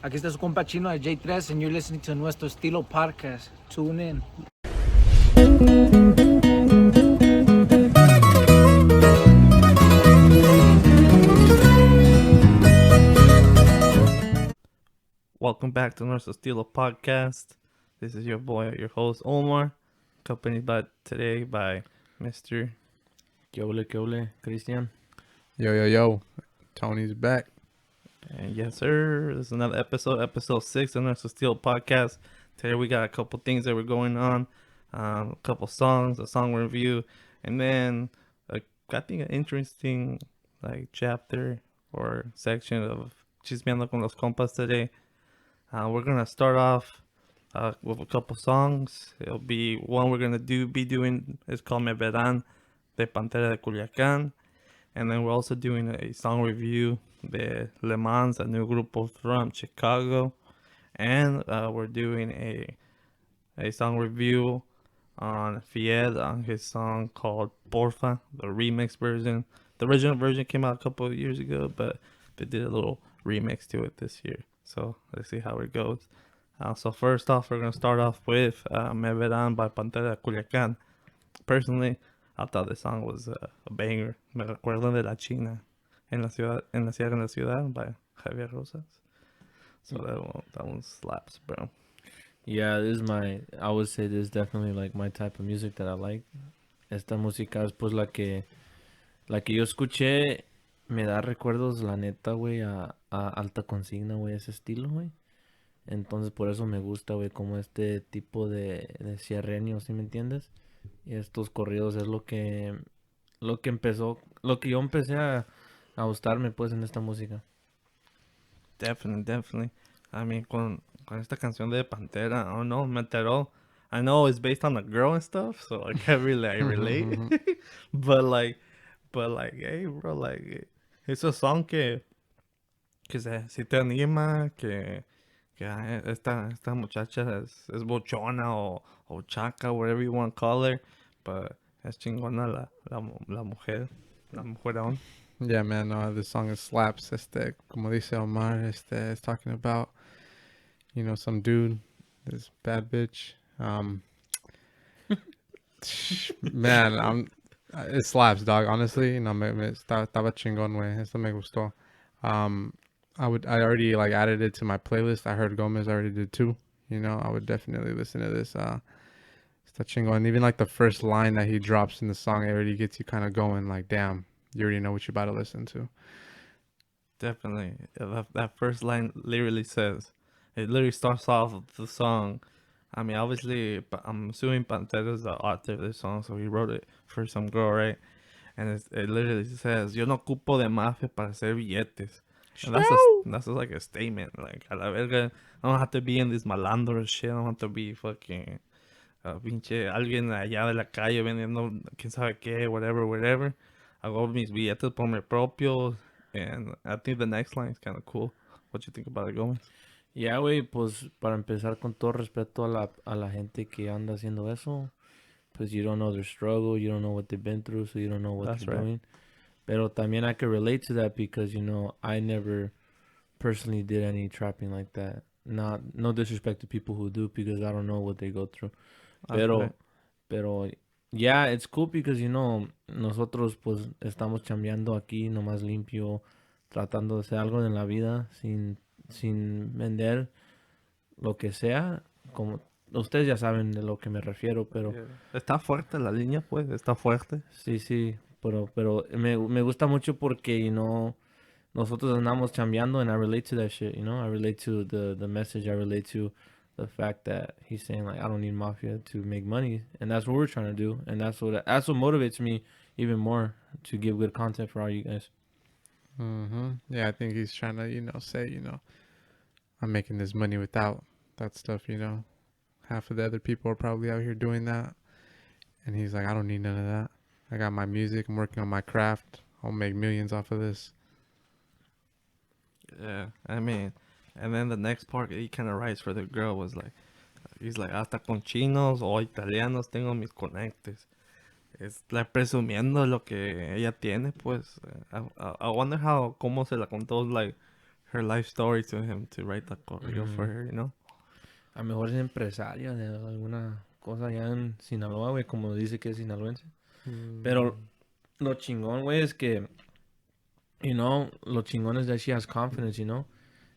Aquí está su compa chino de J3 and you're listening to Nuestro Estilo podcast. Tune in. Welcome back to Nuestro Estilo podcast. This is your boy, your host Omar, accompanied today by Mr. ¿Qué ole, Christian? Yo. Tony's back. And yes, sir, this is another episode 6 of Nuestro Estilo podcast. Today we got a couple things that were going on, a couple songs, a song review, and then I think an interesting chapter or section of Chismeando Con Los Compas today. We're gonna start off with a couple songs. It'll be one we're gonna be doing. It's called Me Veran de Pantera De Culiacan, and then we're also doing a song review de LeManz, a new group from Chicago, and we're doing a song review on Fied on his song called PORFA, the remix version. The original version came out a couple of years ago, but they did a little remix to it this year. So let's see how it goes. So first off, we're going to start off with Me Verán by Pantera De Culiacan. Personally, I thought the song was a banger. Me recuerdo de la China en la ciudad by Javier Rosas. So that one slaps, bro. Yeah, I would say this is definitely like my type of music that I like. Esta música es pues la que yo escuché. Me da recuerdos, la neta, güey, a alta consigna, güey, ese estilo, güey. Entonces, por eso me gusta, güey, como este tipo de cierreño, ¿sí me entiendes? Y estos corridos es lo que yo empecé a gustarme, pues, en esta música. Definitely. I mean, con esta canción de Pantera, I don't know, me enteró. I know it's based on a girl and stuff, so I can't really relate. But hey, bro, es un song que si te anima, que esta muchacha es bochona o chaca, whatever you want to call her, but es chingona la mujer, la mujerón. Yeah, man, this song is slaps. Como dice Omar, is talking about, some dude, this bad bitch. Man, it slaps, dog. Honestly, estaba chingón, güey. Esto me gustó. I already added it to my playlist. I heard Gomez already did too. I would definitely listen to this. Está chingón. Even the first line that he drops in the song, it already gets you kind of going. Like, damn, you already know what you're about to listen to. Definitely. That first line literally starts off the song. I mean, obviously, I'm assuming Panter is the author of this song, so he wrote it for some girl, right? And it literally says, "Yo no ocupo de mafia para hacer billetes." And that's like a statement. Like, a la verga, I don't have to be in this malandro shit. I don't have to be fucking pinche alguien allá de la calle vendiendo quién sabe qué, whatever. Hago mis billetes por mi propio. And I think the next line is kind of cool. What you think about it, Gomez? Yeah, güey, pues para empezar, con todo respeto a la gente que anda haciendo eso, pues you don't know their struggle, you don't know what they've been through, so you don't know what they're doing. Pero también I can relate to that because, I never personally did any trapping like that. No disrespect to people who do because I don't know what they go through. Pero yeah, it's cool because, nosotros pues estamos chambeando aquí nomás limpio, tratando de hacer algo en la vida sin vender lo que sea. Como ustedes ya saben de lo que me refiero, pero... Está fuerte la línea, pues, está fuerte. Sí, pero me gusta mucho porque, nosotros andamos chambeando and I relate to that shit, I relate to the message, I relate to the fact that he's saying, I don't need mafia to make money, and that's what we're trying to do, and that's what motivates me even more to give good content for all you guys. Yeah, I think he's trying to, say, I'm making this money without that stuff, Half of the other people are probably out here doing that. And he's like, I don't need none of that. I got my music. I'm working on my craft. I'll make millions off of this. Yeah, I mean, and then the next part he kind of writes for the girl was he's like, hasta con chinos o italianos tengo mis conectes. Es presumiendo lo que ella tiene, pues. I wonder cómo se la contó, her life story to him to write the corrido for her, you know. A lo mejor es empresaria de alguna cosa allá en Sinaloa, güey, como dice que es sinaloense. Pero lo chingón, güey, es que, you know, lo chingón is that she has confidence, you know.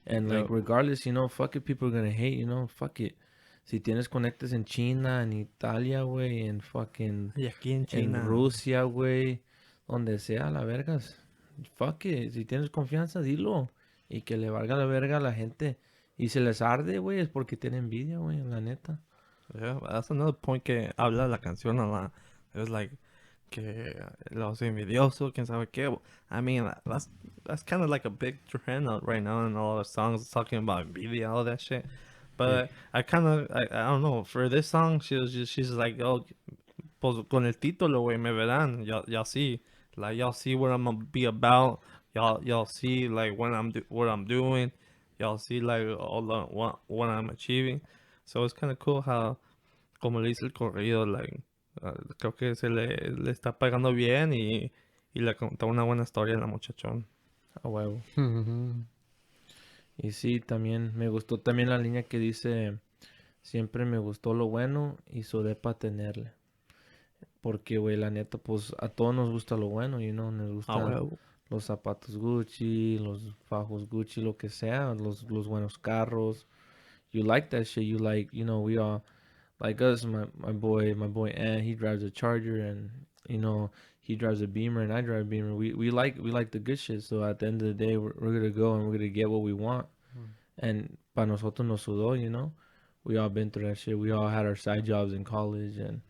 And, like, regardless, you know, fuck it, people are gonna hate, you know, fuck it. Si tienes conectes en China, en Italia, güey, en fucking... Y aquí en China. En Rusia, güey, donde sea, la vergas. Fuck it, si tienes confianza, dilo. Y que le valga la verga a la gente. Y se les arde, güey, es porque tiene envidia, güey, la neta. Yeah, that's another point que habla la canción a la... It was like... Que los envidiosos, quién sabe qué. I mean, that's kind of like a big trend right now in all the songs talking about envidia, all that shit. But I don't know, for this song, she's like, oh, pues con el título, güey, me verán, y'all see, like, y'all see what I'm gonna be about, y'all see, like, what I'm doing, y'all see, like, all the, what I'm achieving. So it's kind of cool how, como le dice el corrido, like, creo que le está pagando bien y le contó una buena historia a la muchachón. A huevo. Y sí, también me gustó también la línea que dice, siempre me gustó lo bueno y sudé para tenerle. Porque, güey, la neta, pues a todos nos gusta lo bueno, you know, nos gusta los zapatos Gucci, los fajos Gucci, lo que sea, los buenos carros. You like that shit, you like, you know, we all, like us, my boy Ant, he drives a Charger, and, you know, he drives a Beamer and I drive a Beamer. We like the good shit. So at the end of the day, we're gonna go and we're gonna get what we want. And pa nosotros nos sudó, you know. We all been through that shit. We all had our side jobs in college, and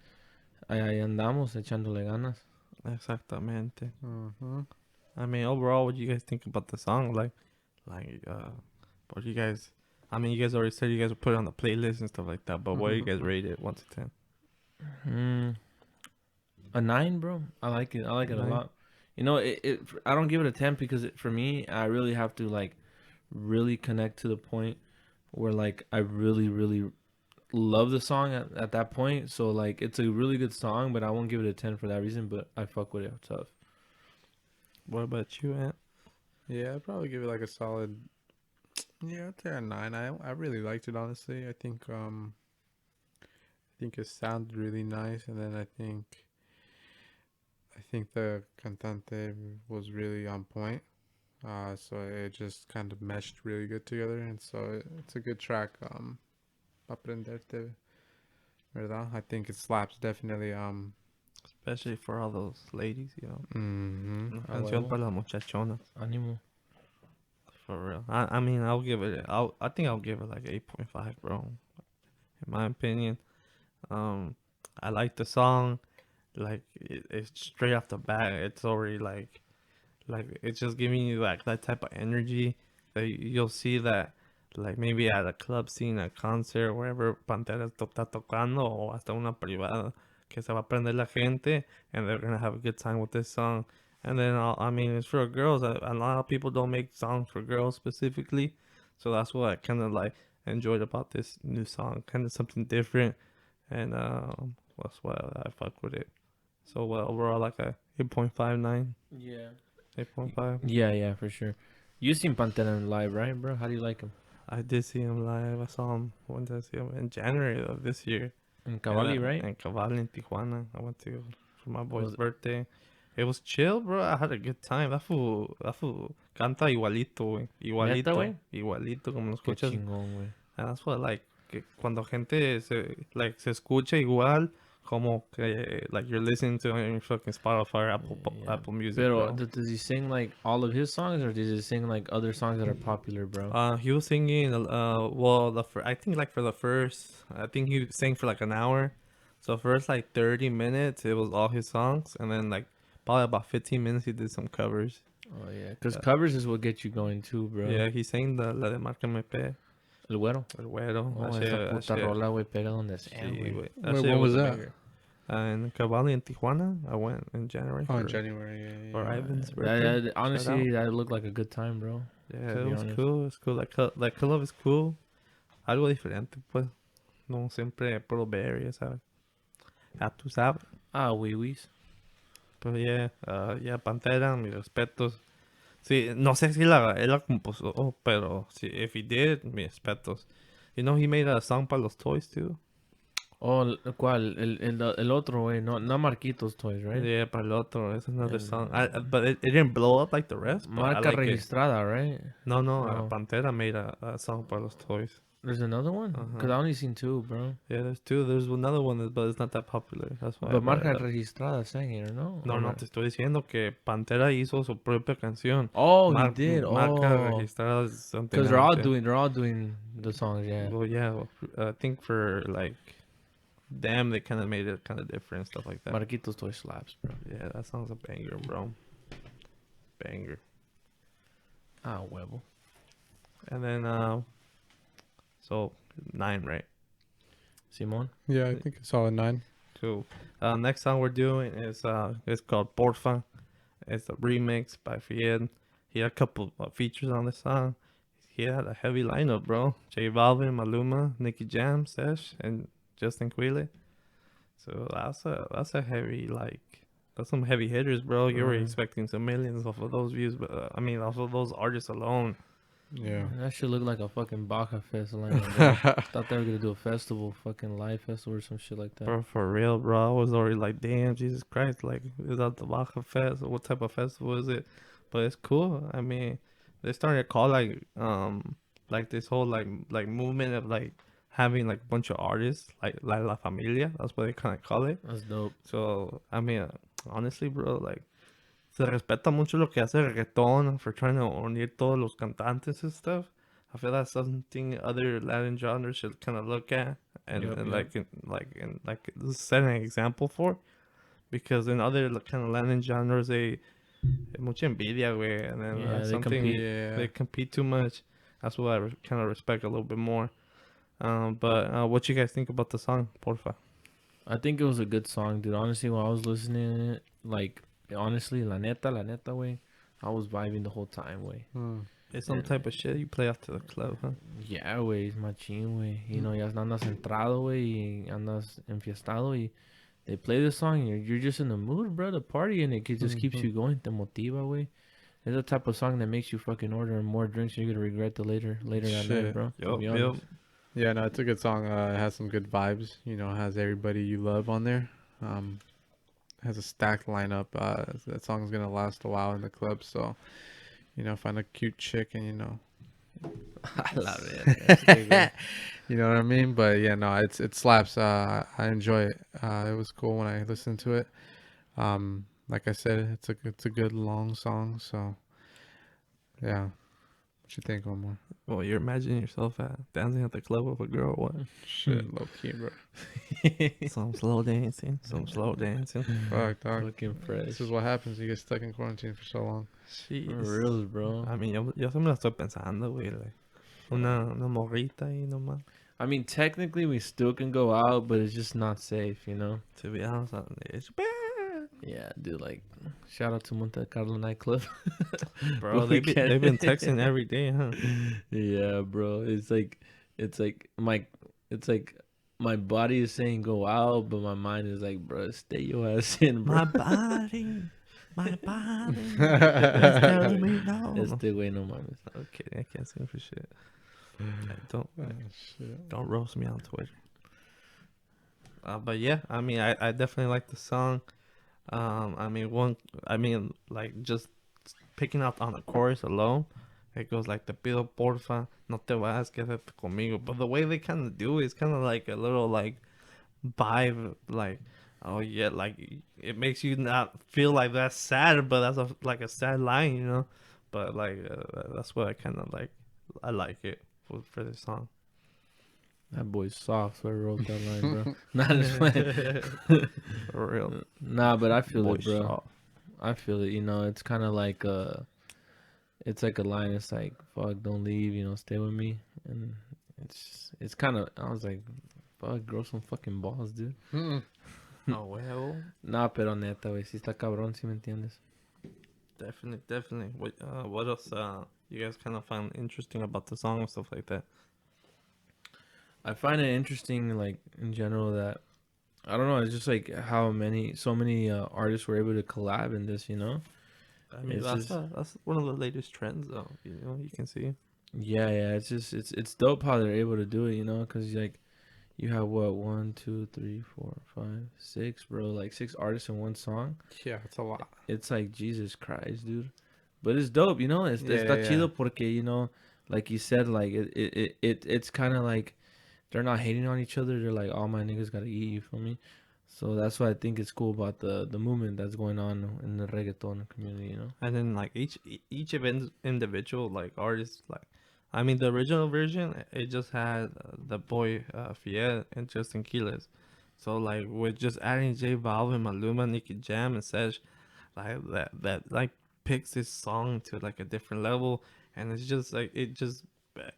ahí andamos echándole ganas. Exactamente. I mean, overall, what do you guys think about the song? Like, what do you guys? I mean, you guys already said you guys would put it on the playlist and stuff like that. But what do you guys rate it 1 to 10? A 9, bro. I like it. I like it a lot. You know, I don't give it a 10 because for me, I really have to, like, really connect to the point where, like, I really, really love the song at that point. So, like, it's a really good song, but I won't give it a 10 for that reason. But I fuck with it tough. What about you, Ant? Yeah, I'd probably give it like a solid. Yeah, I'd say a 9. I really liked it, honestly. I think it sounded really nice, and then I think the cantante was really on point. So it just kind of meshed really good together, and so it's a good track. Aprenderte, ¿verdad? I think it slaps definitely. Especially for all those ladies, you know. Mm-hmm. Canción para las muchachonas. Ánimo. For real. I mean, I think I'll give it like 8.5, bro. In my opinion. I like the song. Like, it's straight off the bat. It's already like it's just giving you like that type of energy that you'll see that, like, maybe at a club scene, a concert, wherever Pantera está tocando, o hasta una privada, que se va a prender la gente, and they're gonna have a good time with this song. And then, I mean, it's for girls. A lot of people don't make songs for girls specifically. So that's what I kind of, like, enjoyed about this new song. Kind of something different. And that's why I fuck with it. So, overall, like a 8.59. Yeah. 8.5. Yeah, for sure. You seen Pantera live, right, bro? How do you like him? I did see him live. I saw him, when did I see him? In January of this year. In Cavalli, right? In Cavalli, in Tijuana. I went to for my boy's birthday. It was chill, bro. I had a good time. That fool canta igualito, güey. Igualito. ¿Neta, güey? Igualito, como lo Qué escuchas. chingón, güey. And that's what, like, que cuando gente se escucha igual, como que, like, you're listening to it in fucking Spotify, Apple Music, Pero bro. does he sing, like, all of his songs, or does he sing, like, other songs that are popular, bro? He was singing, I think, like, for the first, I think he sang for, like, an hour. So first, like, 30 minutes, it was all his songs. And then, like, probably about 15 minutes, he did some covers. Oh, yeah. Because covers is what gets you going, too, bro. Yeah, he sang la de Márcame P. El Güero. El Güero. Oh, esa puta rola, güey, pega donde sea, Sí, güey. güey. When was that? In Cavalli in Tijuana. I went in January. Oh, in January, yeah. For Ivan's birthday. Honestly, that looked like a good time, bro. Yeah, it was cool. It was cool. Like Club is cool. Algo diferente, pues. No siempre puro berry, ¿sabes? Ya tú sabes. Ah, Wee Wees. But yeah, Pantera, mis respetos. Sí, no sé si él la compuso, pero sí, if he did, mis respetos. You know, he made a song para los toys too. Oh, ¿cuál? El otro, güey. No, no Marquitos Toys, right? Yeah, para el otro, it's another El, song. But it didn't blow up like the rest, but I Marca like it. registrada, right? No, Oh. Pantera made a song para los toys. There's another one? Because I only seen two, bro. Yeah, there's two. There's another one, but it's not that popular. That's why. But Marca registrada sang it, or no? No, Or no, te estoy diciendo que Pantera hizo su propia canción. Oh, he did. Marca Oh. registrada is something Because else, they're all doing the songs, yeah. Well, yeah, I think for like them, they kind of made it kind of different and stuff like that. Marquitos Toy slaps, bro. Yeah, that song's a banger, bro. Banger. Ah, huevo. And then, so 9, right? Simon? Yeah, I think it's all a 9. Cool. Next song we're doing is it's called Porfa. It's a remix by Fied. He had a couple of features on this song. He had a heavy lineup, bro. J Blavin, Maluma, Nicky Jam, Sech, and Justin Quiles. So that's a heavy, like, that's some heavy hitters, bro. You were expecting some millions off of those views, but off of those artists alone. Yeah. That shit looked like a fucking Baja Fest. Like, thought they were gonna do a festival, fucking live festival or some shit like that. Bro, for real, bro. I was already like, damn, Jesus Christ. Like, is that the Baja Fest? Or what type of festival is it? But it's cool. I mean, they started to call like this whole like movement of like having like a bunch of artists like La Familia. That's what they kind of call it. That's dope. So I mean, honestly, bro, like se respeta mucho lo que hace reggaeton for trying to unir todos los cantantes and stuff. I feel that's something other Latin genres should kind of look at and, Yep, and yep. like set an example for, because in other kind of Latin genres they mucha envidia, güey, and then Yeah, they something compete. they compete too much. That's what I kind of respect a little bit more. But what you guys think about the song, Porfa? I think it was a good song, dude. Honestly, while I was listening to it, like, honestly, la neta, way, I was vibing the whole time, way. It's some type of shit you play after the club, huh? Yeah, way, it's machín, way. You know, ya andas entrado, way, y andas enfiestado, y they play this song, and you're just in the mood, bro, to party, and it just keeps you going, te motiva, way. It's the type of song that makes you fucking order more drinks, and you're gonna regret the later that night, bro. To be honest. Yeah, no, it's a good song. It has some good vibes. You know, has everybody you love on there. Has a stacked lineup. That song's gonna last a while in the club. So, you know, find a cute chick and, you know, I love it. you know what I mean? But yeah, no, it slaps. I enjoy it. It was cool when I listened to it. Like I said, it's a good long song. So, yeah. What you think, Omar? Well, you're imagining yourself dancing at the club with a girl, what? Shit, low key, bro. Some slow dancing. Fuck, dog. Looking fresh. This is what happens. You get stuck in quarantine for so long. Jeez. For real, bro. I mean, yo se me la estoy pensando, güey. Like, una morrita ahí nomás. I mean, technically, we still can go out, but it's just not safe, you know? To be honest, it's bad. Yeah, dude, like, shout out to Monte Carlo nightclub. Bro, they've been texting every day, huh? Yeah, bro. It's like my body is saying go out, but my mind is like, bro, stay your ass in, bro. My body is telling me no. Este güey, no mames. Okay, I can't sing for shit. Don't roast me on Twitter. But yeah, I mean, I definitely like the song. I mean, like, just picking out on the chorus alone, it goes like, te pido porfa, no te vayas, quédate conmigo. But the way they kind of do it is kind of like a little, like, vibe, like, oh yeah, like, it makes you not feel like that's sad, but that's like a sad line, you know? But, like, that's what I kind of like. I like it for this song. That boy's soft, so I wrote that line, bro. Nah, just playing. For real. Nah, but I feel it, Boy bro. soft. I feel it. You know, it's kind of like it's like a line. It's like, fuck, don't leave. You know, stay with me. And it's kind of. I was like, fuck, grow some fucking balls, dude. Oh well. Nah, pero neta, güey, sí está cabrón, si me entiendes. Definitely. What else you guys kind of find interesting about the song and stuff like that? I find it interesting, like, in general, that I don't know. It's just like how so many artists were able to collab in this, you know. I mean, that's one of the latest trends, though. You know, you can see. Yeah, it's just it's dope how they're able to do it, you know, because like you have what 1, 2, 3, 4, 5, 6, bro, like 6 artists in one song. Yeah, it's a lot. It's like Jesus Christ, dude. But it's dope, you know. Está chido porque, you know, like you said, like it's kind of like they're not hating on each other. They're like, all my niggas gotta eat. You feel me? So that's what I think is cool about the movement that's going on in the reggaeton community, you know. And then like each event individual like artist like, I mean the original version it just had the boy Fied and Justin Quiles. So like with just adding J Blavin, Maluma, Nicky Jam, and Sech, like that like picks this song to like a different level, and it's just like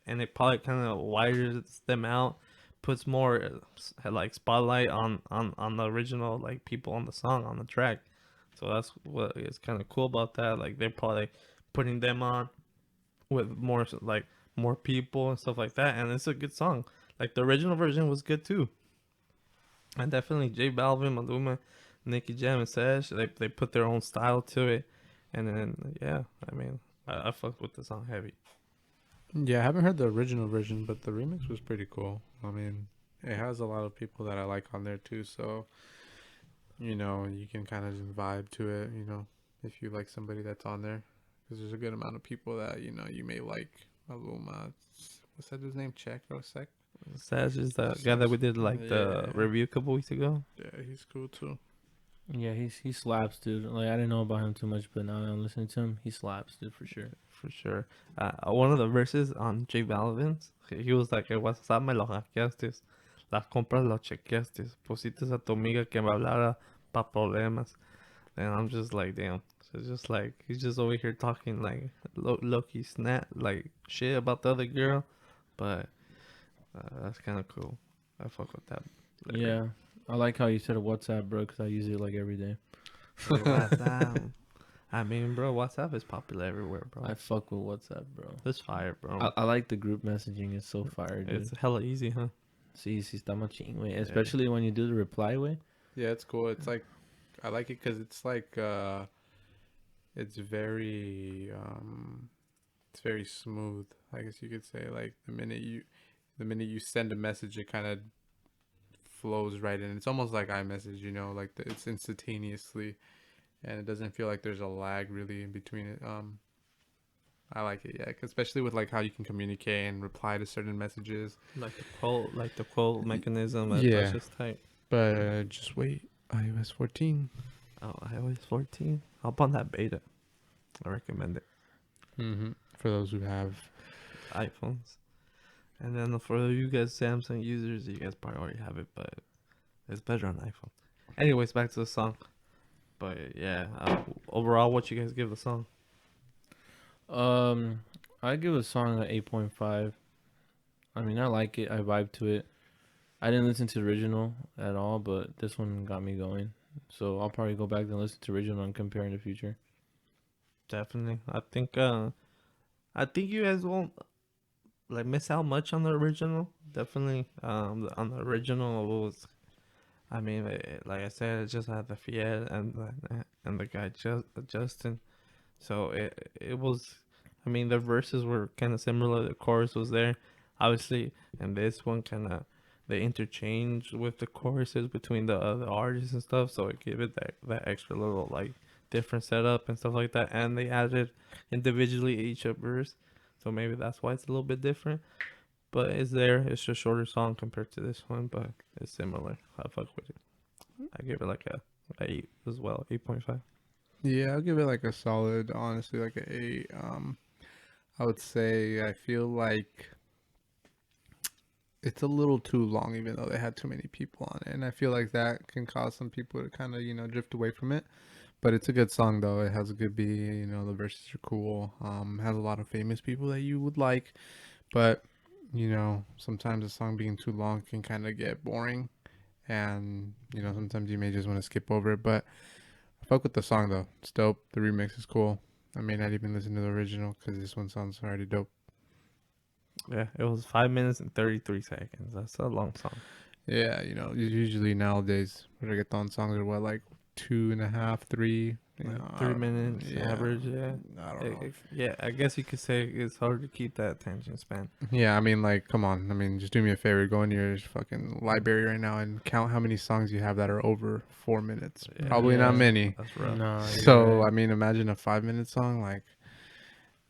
and it probably kind of widens them out, puts more like spotlight on the original like people on the song on the track. So that's what is kind of cool about that. Like they're probably putting them on with more people and stuff like that, and it's a good song. Like the original version was good too, and definitely J Balvin, Maluma, Nicky Jam, and Sech, they put their own style to it, and then yeah, I mean I fucked with the song heavy. Yeah, I haven't heard the original version, but the remix was pretty cool. I mean, it has a lot of people that I like on there too, so you know, you can kind of just vibe to it, you know, if you like somebody that's on there. Because there's a good amount of people that, you know, you may like. Maluma. What's that dude's name? Sech? Sech is the guy that we did like the review a couple weeks ago. Yeah, he's cool too. Yeah, he slaps, dude. Like I didn't know about him too much, but now I'm listening to him. He slaps, dude, for sure. For sure. One of the verses on J Balvin's, he was like, el WhatsApp me lo hackeaste, las compras lo chequeaste, pusiste a tu amiga que me hablara pa problemas. And I'm just like, damn. So it's just like, he's just over here talking like low-key snap, like shit about the other girl. But that's kind of cool. I fuck with that. Yeah. I like how you said WhatsApp, bro, because I use it like every day. WhatsApp. I mean, bro, WhatsApp is popular everywhere, bro. I fuck with WhatsApp, bro. It's fire, bro. I like the group messaging. It's so fire, dude. It's hella easy, huh? Sí, está machín, güey. Especially when you do the reply, way. Yeah, it's cool. It's like, I like it because it's like, it's very smooth, I guess you could say. Like the minute you send a message, it kind of flows right in. It's almost like iMessage, you know, like it's instantaneously, and it doesn't feel like there's a lag really in between it. I like it, yeah, especially with like how you can communicate and reply to certain messages, like the quote mechanism. Yeah, that's just tight. But just wait, iOS 14. Oh, iOS 14. Hop on that beta. I recommend it. For those who have iPhones. And then for you guys Samsung users, you guys probably already have it, but it's better on iPhone. Anyways, back to the song. But yeah, overall, what you guys give the song? I give a song an 8.5. I mean, I like it. I vibe to it. I didn't listen to the original at all, but this one got me going. So I'll probably go back and listen to original and compare in the future. Definitely. I think you guys won't like miss out much on the original. Definitely. On the original it was, I mean, like I said, it just had the Fied and the guy Justin. So it was, I mean, the verses were kind of similar. The chorus was there, obviously, and this one kind of they interchanged with the choruses between the artists and stuff. So it gave it that extra little like different setup and stuff like that. And they added individually each a verse, so maybe that's why it's a little bit different. But it's there. It's a shorter song compared to this one, but it's similar. I fuck with it. I give it like a 8 as well, 8.5. Yeah, I'll give it like a solid, honestly, like a 8. I would say I feel like it's a little too long, even though they had too many people on it, and I feel like that can cause some people to kind of, you know, drift away from it. But it's a good song though. It has a good beat. You know, the verses are cool. Has a lot of famous people that you would like, but you know, sometimes a song being too long can kind of get boring, and you know, sometimes you may just want to skip over it. But I fuck with the song though. It's dope. The remix is cool. I may not even listen to the original because this one sounds already dope. Yeah, it was 5 minutes and 33 seconds. That's a long song. Yeah, you know, usually nowadays reggaeton songs are what, like 2.5, 3. Like 3 minutes average, yeah. I don't know. Yeah, I guess you could say it's hard to keep that attention span. Yeah, I mean, like, come on. I mean, just do me a favor. Go into your fucking library right now and count how many songs you have that are over 4 minutes. Yeah, Probably not many. That's rough. Nah, So, I mean, imagine a 5-minute song. Like,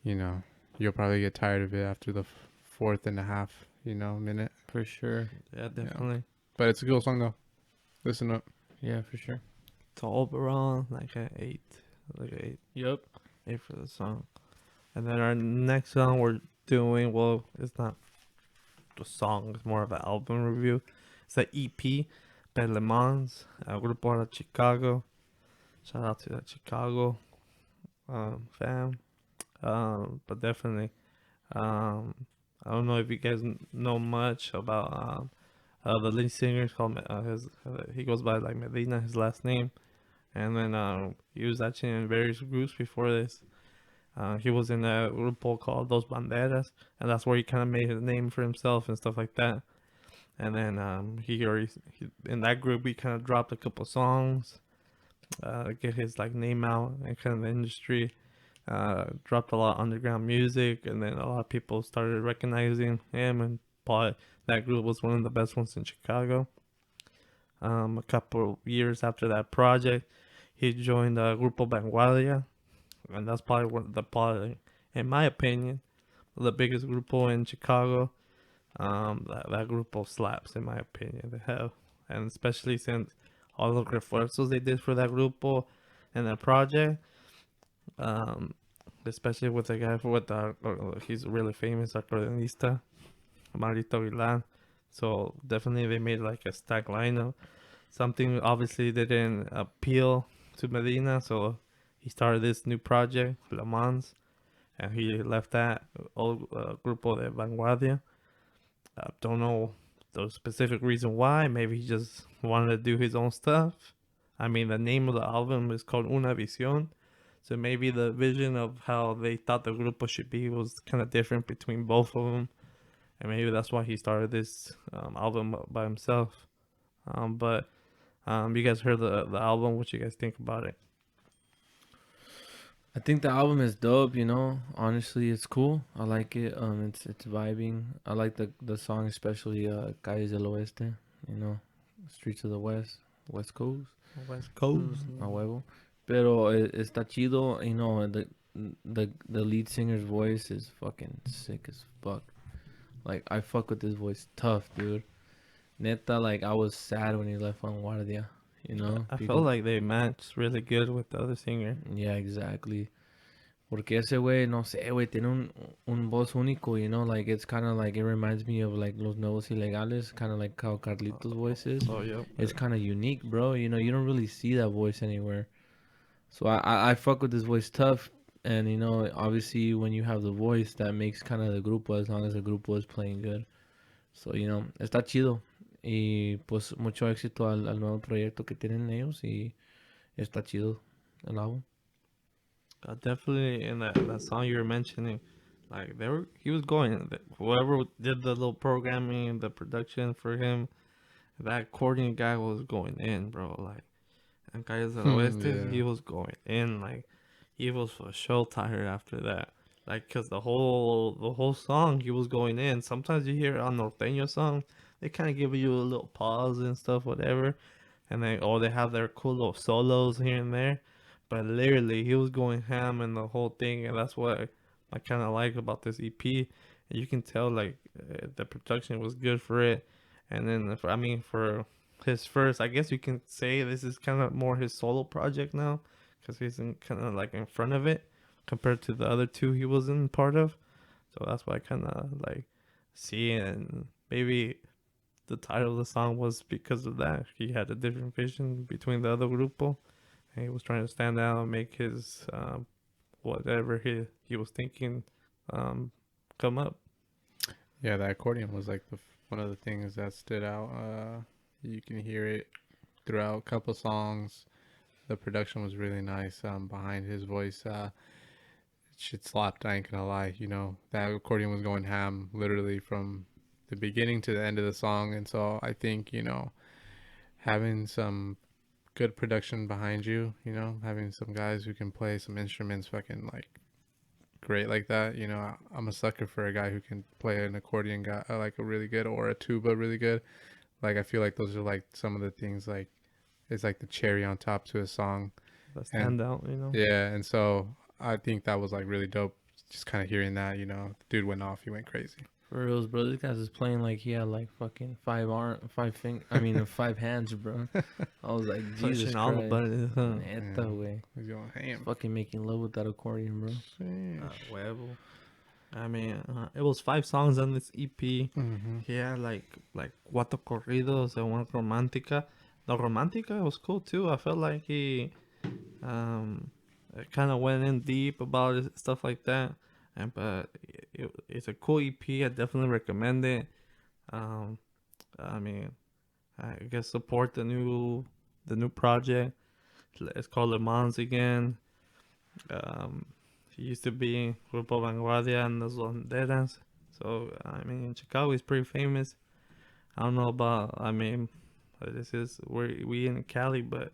you know, you'll probably get tired of it after the fourth and a half, minute. for sure. Yeah, definitely. But it's a cool song, though. Listen up. Yeah, for sure. So overall, like an 8. Like an 8. Yep. 8 for the song. And then our next song we're doing, well, it's not the song, it's more of an album review. It's an EP by LeManz, a grupo out of Chicago. Shout out to that Chicago fam. But definitely, I don't know if you guys know much about the lead singer. Called he goes by like Medina, his last name. And then he was actually in various groups before this. He was in a group called Dos Banderas, and that's where he kind of made a name for himself and stuff like that. And then he in that group he kind of dropped a couple songs, get his like name out and kind of the industry. Dropped a lot of underground music, and then a lot of people started recognizing him, and thought that group was one of the best ones in Chicago. A couple years after that project, he joined Grupo Vanguardia, and that's probably in my opinion, the biggest grupo in Chicago. That grupo slaps, in my opinion. They have, and especially since all the refuerzos they did for that grupo and that project, especially with the guy he's really famous accordionista, Marito Aguilar. So definitely they made like a stack lineup. Something obviously didn't appeal to Medina, so he started this new project, LeManz, and he left that old Grupo de Vanguardia. Don't know the specific reason why. Maybe he just wanted to do his own stuff. I mean, the name of the album is called Una Visión, so maybe the vision of how they thought the grupo should be was kind of different between both of them. And maybe that's why he started this album by himself. But you guys heard the album. What you guys think about it? I think the album is dope, Honestly, it's cool. I like it. It's vibing. I like the song, especially Calles del Oeste, Streets of the West Coast. West Coast. A huevo. Pero está chido, the lead singer's voice is fucking sick as fuck. Like, I fuck with his voice tough, dude. Neta, like, I was sad when he left Vanguardia, I felt like they matched really good with the other singer. Yeah, exactly. Porque ese güey, no sé, güey, tiene un voz único, Like, it's kind of like, it reminds me of, like, Los Nuevos Ilegales, kind of like how Carlito's voice is. Oh, yeah. It's kind of unique, bro. You don't really see that voice anywhere. So I fuck with this voice tough. And, obviously when you have the voice, that makes kind of the grupo, as long as the grupo is playing good. So, está chido. Y pues mucho éxito al nuevo proyecto que tienen ellos. Y está chido el álbum. Definitely in that song you were mentioning, like he was going, whoever did the little programming, the production for him, that accordion guy was going in, bro. Like, and Calles del Oeste, he was going in, like, he was for sure tired after that. Like, cause the whole song he was going in. Sometimes you hear on norteño song, they kind of give you a little pause and stuff, whatever, and they have their cool little solos here and there. But literally, he was going ham in the whole thing, and that's what I kind of like about this EP. And you can tell, like, the production was good for it. And then, for his first, I guess you can say this is kind of more his solo project now, because he's kind of like in front of it compared to the other two he was in part of. So that's why I kind of like see, and maybe the title of the song was because of that. He had a different vision between the other grupo. And he was trying to stand out and make his whatever he was thinking come up. Yeah, the accordion was like one of the things that stood out. You can hear it throughout a couple songs. The production was really nice behind his voice. Shit slapped, I ain't gonna lie. That accordion was going ham literally from the beginning to the end of the song. And so I think, having some good production behind you, you know, having some guys who can play some instruments fucking like great like that. You know, I'm a sucker for a guy who can play an accordion guy like a really good, or a tuba really good. Like I feel like those are like some of the things like it's like the cherry on top to a song. The standout, you know. Yeah, and so I think that was like really dope. Just kind of hearing that, you know, the dude went off. He went crazy. For reals, bro. This guy's just playing like he had like fucking 5 hands, bro. I was like, Jesus Pushing all the Christ. buttons, huh? Neta, way. He's going ham. Fucking making love with that accordion, bro. Huevo. I mean, it was 5 songs on this EP. Mm-hmm. He had like cuatro corridos and one romántica. The romántica was cool too. I felt like he kind of went in deep about it, stuff like that. And but it's a cool EP. I definitely recommend it. I mean, I guess support the new project. It's called LeManz again. He used to be Grupo Vanguardia and Las Banderas. So I mean, in Chicago, he's pretty famous. I don't know about. I mean, this is we in Cali, but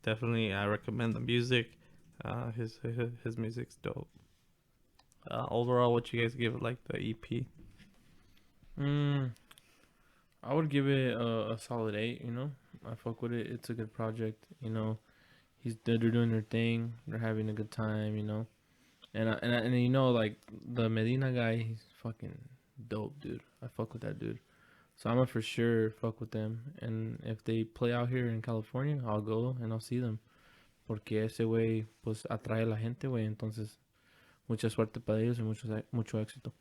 definitely I recommend the music. His music's dope. Overall, what you guys give it, like the EP? I would give it a solid 8. You know, I fuck with it. It's a good project. You know, they're doing their thing. They're having a good time. You know, and you know, like the Medina guy, he's fucking dope, dude. I fuck with that dude. So I'm gonna for sure fuck with them. And if they play out here in California, I'll go and I'll see them. Porque ese güey pues atrae a la gente, güey. Entonces, mucha suerte para ellos y mucho éxito.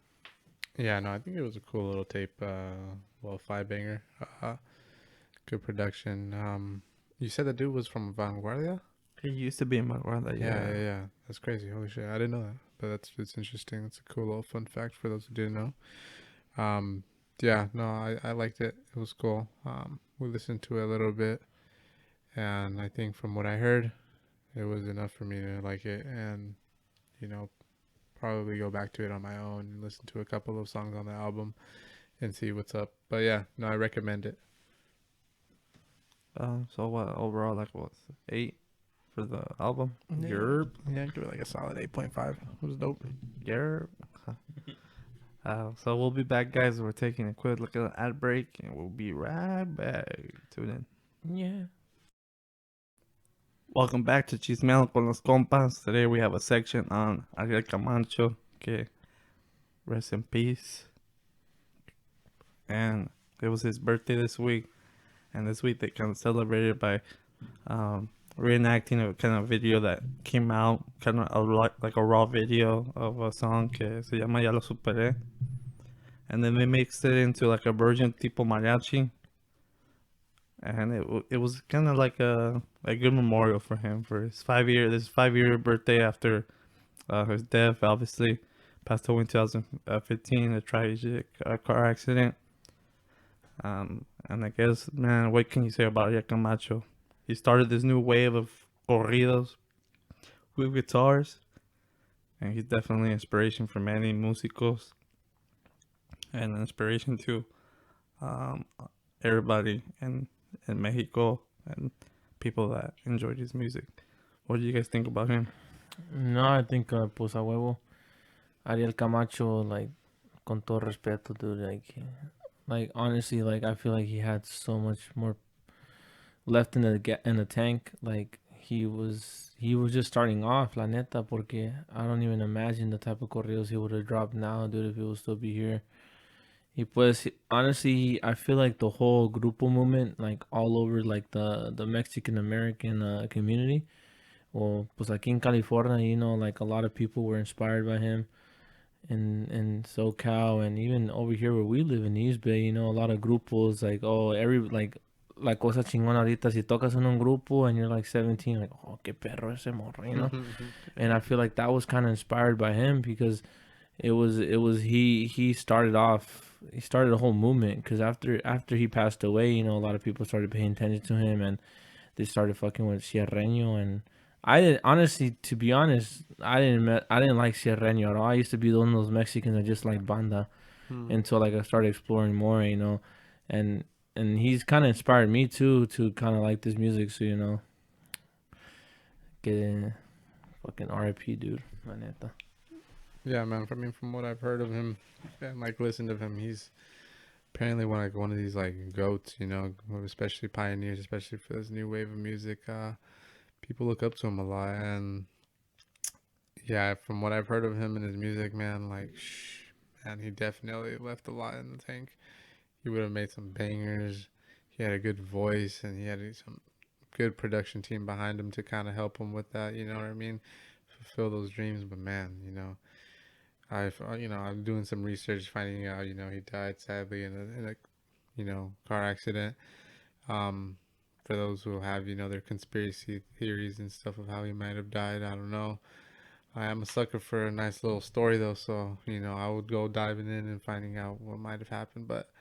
Yeah, no, I think it was a cool little tape. Well, 5-banger. Good production. You said the dude was from Vanguardia? He used to be in Vanguardia. Yeah. That's crazy. Holy shit. I didn't know that. But it's interesting. It's a cool little fun fact for those who didn't know. Yeah, no, I liked it. It was cool. We listened to it a little bit. And I think from what I heard, it was enough for me to like it. And, you know, probably go back to it on my own and listen to a couple of songs on the album and see what's up. But yeah, no, I recommend it. So what overall, like, what's 8 for the album? Yerp. Yeah, give it like a solid 8.5. It was dope. Yerp. So we'll be back, guys. We're taking a quick look at the ad break, and we'll be right back. Tune in. Yeah. Welcome back to Chismeando Con Los Compas. Today we have a section on Ariel Camacho. Okay, rest in peace. And it was his birthday this week. And this week they kind of celebrated by reenacting a kind of video that came out, kind of like a raw video of a song que se llama Ya Lo Supere. And then they mixed it into like a version tipo mariachi. And it was kind of like a good memorial for him for his 5-year birthday after his death. Obviously, passed away in 2015, a tragic car accident. And I guess, man, what can you say about Ariel Camacho? He started this new wave of corridos with guitars, and he's definitely inspiration for many musicos, and an inspiration to everybody in Mexico and people that enjoy his music. What do you guys think about him? No, I think pues a huevo Ariel Camacho, like, con todo respeto, dude, like honestly, like I feel like he had so much more left in the tank. Like he was just starting off, la neta, porque I don't even imagine the type of corridos he would have dropped now, dude, if he would still be here. Honestly, I feel like the whole grupo movement, like all over like the Mexican American community, well, pues aquí in California, you know, like a lot of people were inspired by him. In SoCal, and even over here where we live in East Bay, you know, a lot of grupos, like, oh, la cosa chingona ahorita, si tocas en un grupo and you're like 17, like, oh, qué perro ese morro, you know? And I feel like that was kind of inspired by him, because he started a whole movement, because after he passed away, you know, a lot of people started paying attention to him, and they started fucking with Sierreño. And I didn't, honestly, to be honest, I didn't like Sierreño at all. I used to be one of those Mexicans that just like banda until like I started exploring more, you know, and he's kind of inspired me too to kind of like this music. So, you know, Que fucking RIP, dude. La neta. Yeah, man. I mean, from what I've heard of him and like listened to him, he's apparently one of these like goats, you know, especially pioneers, especially for this new wave of music. People look up to him a lot, and yeah, from what I've heard of him and his music, man, like, man, he definitely left a lot in the tank. He would have made some bangers. He had a good voice, and he had some good production team behind him to kind of help him with that. You know what I mean? Fulfill those dreams. But man, you know, I'm doing some research, finding out, you know, he died sadly in a you know, car accident. For those who have, you know, their conspiracy theories and stuff of how he might have died, I don't know. I am a sucker for a nice little story though, so you know, I would go diving in and finding out what might have happened. But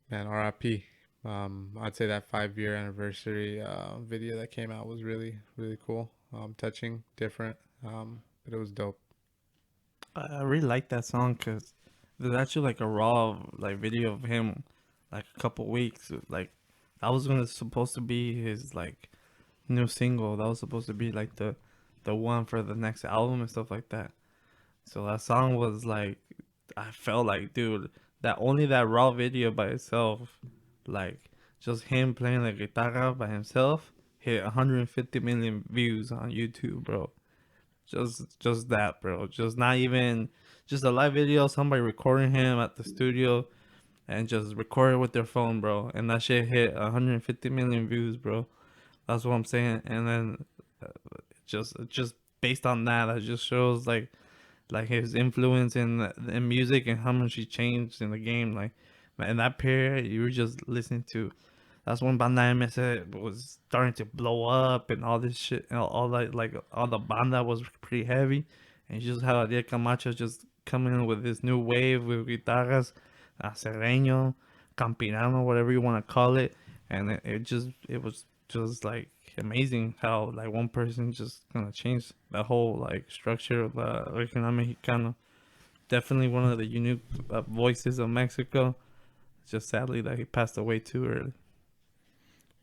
man, RIP. I'd say that 5-year anniversary video that came out was really, really cool. Touching, different, but it was dope. I really like that song because there's actually like a raw like video of him like a couple weeks. Like that was supposed to be his like new single. That was supposed to be like the one for the next album and stuff like that. So that song was like, I felt like, dude, that only that raw video by itself, like just him playing the guitarra by himself, hit 150 million views on YouTube, bro. Just that, bro. Just not even just a live video, somebody recording him at the studio and just record it with their phone, bro. And that shit hit 150 million views, bro. That's what I'm saying. And then just based on that, that just shows like his influence in music and how much he changed in the game. Like in that period, you were just listening to. That's when Banda MS was starting to blow up and all this shit, and all that, like all the banda was pretty heavy, and you just have Ariel Camacho just coming in with this new wave with guitarras, serreño, campirano, whatever you want to call it, and it was just like amazing how like one person just gonna change the whole like structure of Regional Mexicano. Definitely one of the unique voices of Mexico. Just sadly that he passed away too early.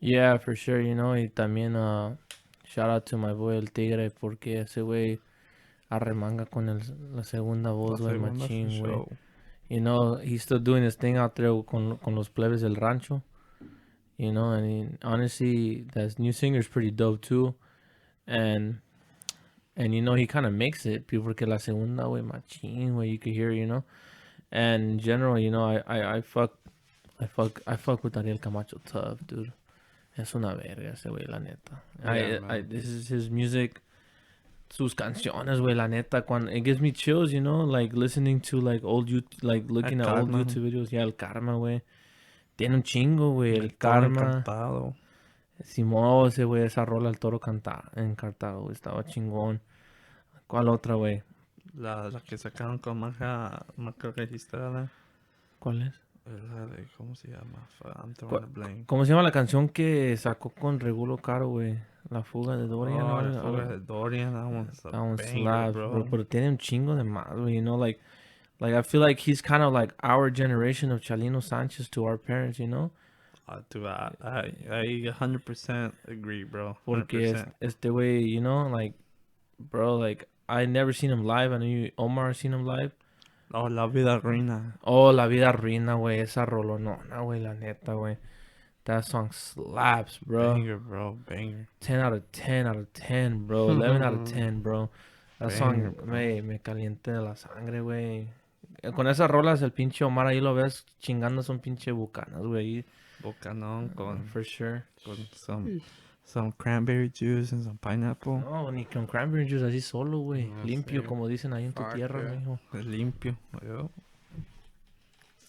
Yeah, for sure, you know, y también shout out to my boy El Tigre porque ese güey arremanga con la segunda voz, güey, machín, güey. You know, he's still doing his thing out there con los plebes del rancho. You know, and honestly, that new singer is pretty dope too. And you know, he kind of makes it, porque la segunda, güey, machín, güey, you could hear, you know. And in general, you know, I fuck with Ariel Camacho tough, dude. Es una verga ese güey, la neta. This is his music, sus canciones, güey, la neta. It gives me chills, you know, like listening to like old looking at old YouTube videos. Yeah, El Karma, güey. Tiene un chingo, güey. El Karma. Simón, ese güey, esa rola, el toro encantado, güey. Estaba chingón. ¿Cuál otra, güey? La que sacaron con marca registrada. ¿Cuál es? La de, ¿cómo se llama? I'm throwing a blank. ¿Cómo se llama la canción que sacó con Regulo Caro, güey? La fuga de Dorian. Oh, la fuga de Dorian. That one slaps, bro. Pero tiene un chingo de más, güey. You know, like I feel like he's kind of like our generation of Chalino Sanchez to our parents, you know? Dude, I 100% agree, bro. 100%. Porque este güey, you know, like, bro, like, I never seen him live. I know Omar seen him live. Oh, La Vida Ruina. Oh, La Vida Ruina, güey. Esa rolonona, güey, la neta, güey. That song slaps, bro. Banger, bro. Banger. 10 out of 10 out of 10, bro. 11 out of 10, bro. That song, bro. me caliente la sangre, güey. Con esas rolas, el pinche Omar ahí lo ves chingando son pinche bucanas, güey. Bucanón con... For sure. Con some cranberry juice and some pineapple. No, ni con cranberry juice así solo, güey. No, limpio, sí. como dicen ahí en tu tierra, mijo. Limpio. Yo.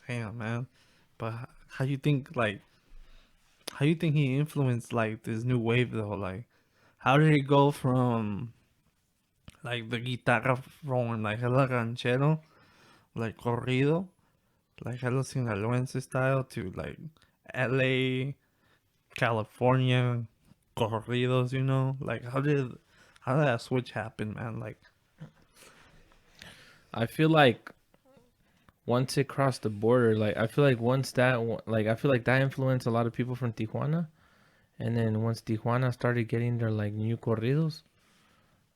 Damn, man. But how you think he influenced like this new wave though? Like, how did it go from like the guitarra from like hella ranchero, like corrido, like hella sinaloense style to like LA, California corridos, you know? Like how did that switch happen, man? Like I feel like once it crossed the border, like I feel like that influenced a lot of people from Tijuana, And then once Tijuana started getting their like new corridos,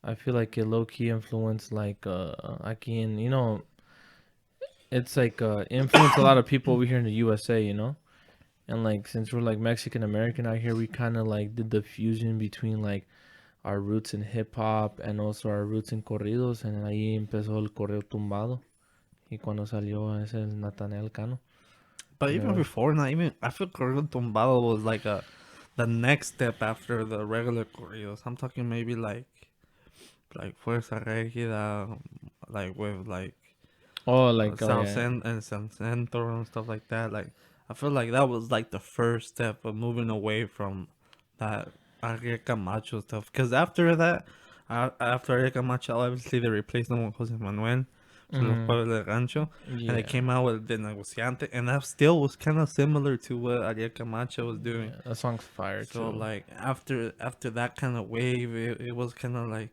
I feel like it low key influenced like aquí in, you know, it's like influenced a lot of people over here in the USA, you know. And like since we're like Mexican American out here, we kind of like did the fusion between like our roots in hip hop and also our roots in corridos. And ahí empezó el correo tumbado. Y cuando salió ese el Natanael Cano. But even Yeah. before, not even I feel corrido tumbado was like the next step after the regular corridos. I'm talking maybe like Fuerza Regida, like with like Oh, like South yeah. End and San Centro and stuff like that. Like I feel like that was like the first step of moving away from that Ariel Camacho stuff. Because after that, after Ariel Camacho, obviously they replaced him with Jose Manuel. So Los Mhm. Pueblos del Rancho, and they Yeah. came out with the Negociante, and that still was kind of similar to what Ariel Camacho was doing. Yeah, that song's fire So too. like after that kind of wave, it was kind of like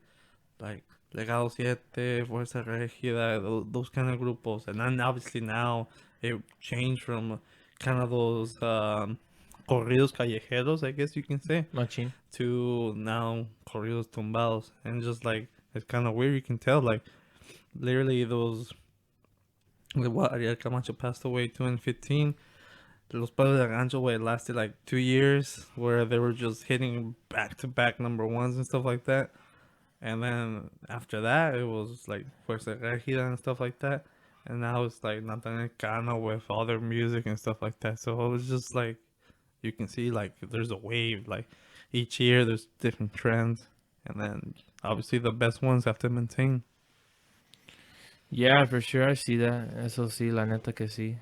Legado Siete, Fuerza Regida, those kind of grupos, and then obviously now it changed from kind of those corridos callejeros, I guess you can say, Machine. to now corridos tumbados, and just like it's kind of weird. You can tell like literally those. What Ariel Camacho passed away 2015. Los Padres del Rancho, where it lasted like 2 years, where they were just hitting back to back number ones and stuff like that. And then after that, it was like Fuerza Regida and stuff like that. And now it's like Natanael Cano with all their music and stuff like that. So it was just like, you can see like there's a wave. Like each year there's different trends. And then obviously the best ones have to maintain. Yeah, for sure. I see that. Eso sí, la neta que sí.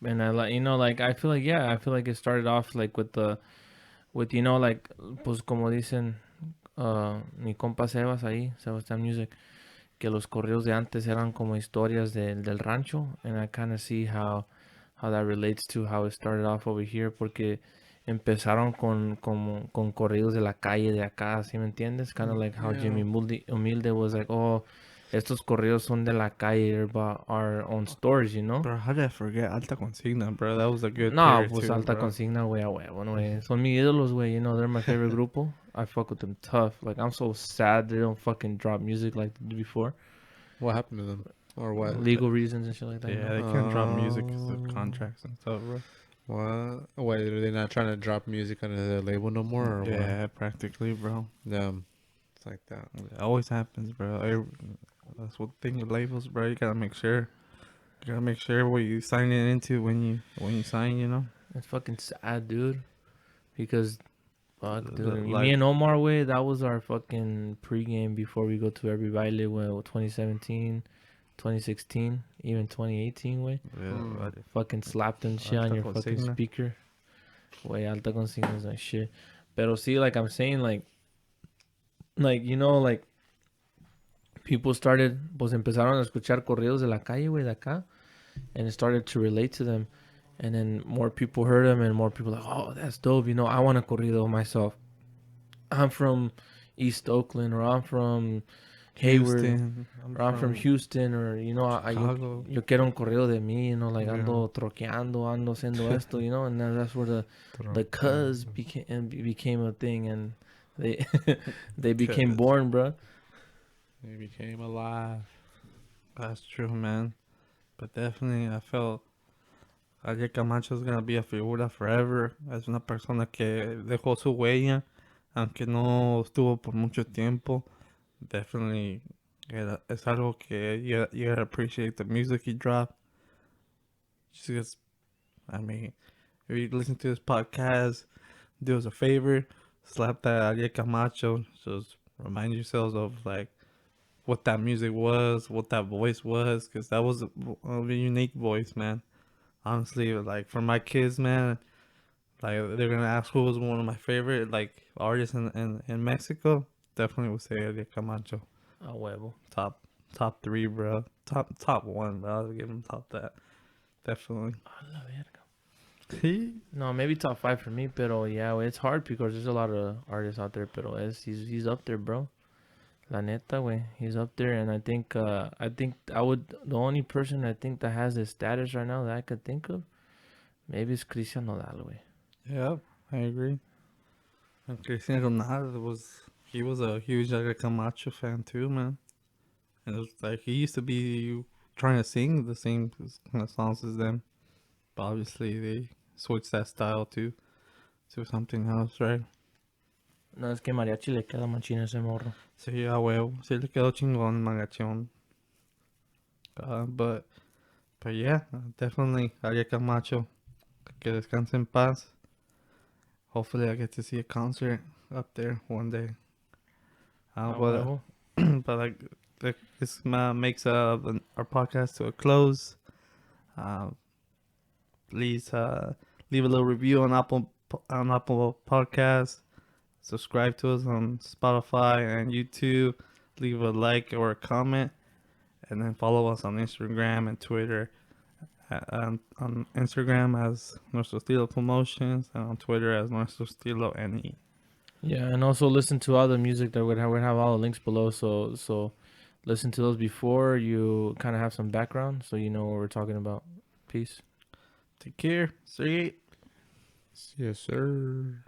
And I like, you know, like I feel like it started off like with you know, like pues como dicen mi compa Sebas ahí, Sebastián Music, que los corridos de antes eran como historias del rancho, and I kind of see how that relates to how it started off over here, porque empezaron con corridos de la calle de acá, ¿sí me entiendes? Kind of like how Jimmy Humilde was like, oh, estos corridos son de la calle, they're about our own stories, you know? Bro, how did I forget Alta Consigna, bro? That was a good No, pair pues too, Alta bro. Consigna, güey, a huevo, no, güey. Son mis ídolos, güey. You know, they're my favorite grupo. I fuck with them tough. Like, I'm so sad they don't fucking drop music like they did before. What happened to them? Or what? Legal reasons and shit like that. Yeah, You know? they can't drop music because of contracts and stuff, bro. What? Wait, are they not trying to drop music under their label no more? Or Yeah, practically, bro. what? Yeah, it's like that. It always happens, bro. That's what thing with labels, bro. You gotta make sure. You gotta make sure what you signing into when you sign. You know. It's fucking sad, dude. Because, fuck, dude. Like- Me and Omar, way, that was our fucking pregame before we go to every baile, way, 2017, 2016, even 2018, way. Yeah, but Fucking slapped and shit on Alta your fucking Consigna. speaker. Way, Alta Consigna is like shit. Pero see, like I'm saying, like, you know, like, people started, pues empezaron a escuchar corridos de la calle, güey, de acá. And it started to relate to them. And then more people heard them, and more people like, oh, that's dope. You know, I want a corrido myself. I'm from East Oakland, or I'm from Hayward, Houston, or I'm from Houston, or, you know, Chicago. yo quiero un corrido de mí, you know, like, Yeah. ando troqueando, ando haciendo esto, you know, and then that's where the cuz became a thing, and they they became Cuz. born, bro. They became alive. That's true, man. But definitely, I felt Ariel Camacho is gonna be a figura forever. Es una persona que dejó su huella, aunque no estuvo por mucho tiempo. Definitely, es algo que you gotta appreciate the music he dropped. Just because, I mean, if you listen to this podcast, do us a favor, slap that Ariel Camacho. Just remind yourselves of like what that music was, what that voice was, because that was a unique voice, man. Honestly, like for my kids, man, like they're gonna ask who was one of my favorite like artists in Mexico. Definitely would say Ariel Camacho. A huevo. Top three, bro. Top one, bro. I'll give him top that. Definitely. A la verga. No, maybe top 5 for me, pero yeah, it's hard because there's a lot of artists out there, pero he's up there, bro. La neta, way, he's up there, and I think the only person I think that has his status right now that I could think of, maybe is Cristian Nodal, way. Yeah, I agree. And Cristian Ronaldo he was a huge Ariel Camacho fan too, man. And it was like he used to be trying to sing the same kind of songs as them, but obviously they switched that style to something else, right? No, es que mariachi le queda machín a ese morro. Sí, a huevo. Sí le quedó chingón, magachón. But yeah, definitely Ariel Camacho. Que descanse en paz. Hopefully I get to see a concert up there one day. But like this makes our podcast to a close. Please leave a little review on Apple Podcasts. Subscribe to us on Spotify and YouTube. Leave a like or a comment, and then follow us on Instagram and Twitter. On Instagram as Nuestro Estilo Promotions and on Twitter as Nuestro Estilo NE. Yeah, and also listen to all the music that we'd have all the links below. So listen to those before you kind of have some background, so you know what we're talking about. Peace. Take care. See you. Yes, sir.